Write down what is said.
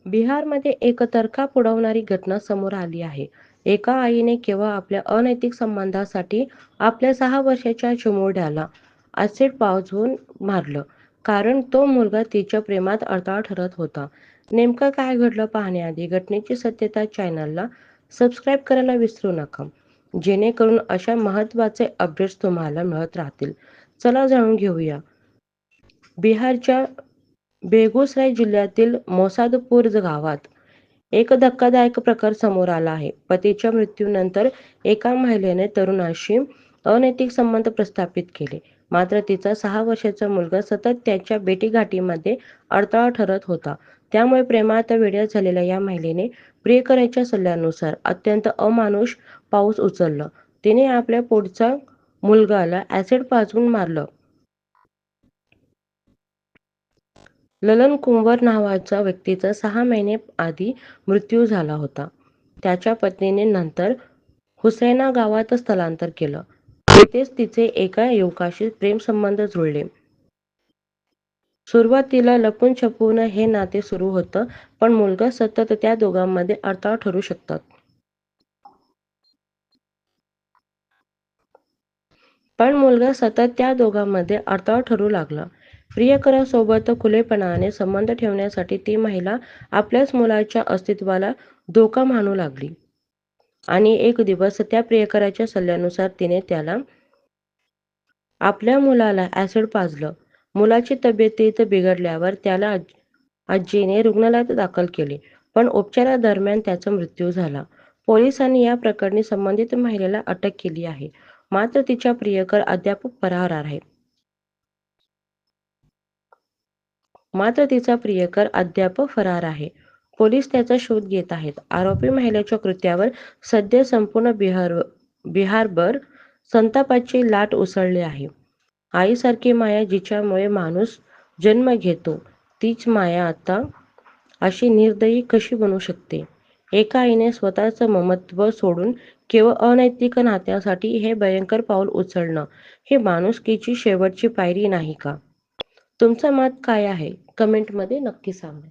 बिहारमध्ये एक तर्काप उडवणारी घटना समोर आली आहे. एका आईने केवळ आपल्या अनैतिक संबंधासाठी आपल्या 6 वर्षाच्या चिमुरड्याला ॲसिड पाजवून मारलं, कारण तो मुलगा तिच्या प्रेमात अडथळा ठरत होता. नेमकं काय घडलं पाहण्याआधी घटनेची सत्यता चॅनलला सबस्क्राईब करायला विसरू नका, जेणेकरून अशा महत्त्वाचे अपडेट्स तुम्हाला मिळत राहतील. चला जाणून घेऊया. बिहारच्या बेगुसराय जिल्ह्यातील मोसादपूर गावात एक धक्कादायक प्रकार समोर आला आहे. पतीच्या मृत्यूनंतर एका महिलेने तरुणाशी अनैतिक संबंध प्रस्थापित केले. मात्र तिचा 6 वर्षाचा मुलगा सतत त्याच्या भेटीगाठीमध्ये अडथळा ठरत होता. त्यामुळे प्रेमात वेड्या झालेल्या या महिलेने प्रियकराच्या सल्ल्यानुसार अत्यंत अमानुष पाऊल उचललं. तिने आपल्या पोटच्या मुलगाला ॲसिड पाजवून मारलं. ललन कुंवर नावाच्या व्यक्तीचा 6 महिने आधी मृत्यू झाला होता. त्याच्या पत्नीने नंतर हुसैना गावात स्थलांतर केलं. तिथेच तिचे एका युवकाशी प्रेमसंबंध जुळले. सुरुवातीला लपून-छपून हे नाते सुरू होतं, पण मुलगा सतत त्या दोघांमध्ये अडथळा ठरू शकतात. अडथळा ठरू लागला. प्रियकरासोबत खुलेपणाने संबंध ठेवण्यासाठी ती महिला आपल्याच मुलाच्या अस्तित्वाला धोका मानू लागली. आणि एक दिवस त्या प्रियकराच्या सल्ल्यानुसार तिने त्याला आपल्या मुलाला ॲसिड पाजलं. मुलाची तब्येत बिघडल्यावर त्याला आजीने रुग्णालयात दाखल केले, पण उपचारादरम्यान त्याचा मृत्यू झाला. पोलिसांनी या प्रकरणी संबंधित महिलेला अटक केली आहे. मात्र तिचा प्रियकर अद्याप फरार आहे. पोलीस त्याचा शोध घेत आहेत. आरोपी महिलेच्या कृत्यावर सध्या संपूर्ण बिहारभर संतापाची लाट उसळली आहे. आईसारखी माया जिच्यामुळे माणूस जन्म घेतो, तीच माया आता अशी निर्दयी कशी बनू शकते? एका आईने स्वतःचं ममत्व सोडून केवळ अनैतिक नात्यासाठी हे भयंकर पाऊल उचलणं, हे माणुसकीची शेवटची पायरी नाही का? तुमचं मत काय आहे? कमेंटमध्ये नक्की सांगा.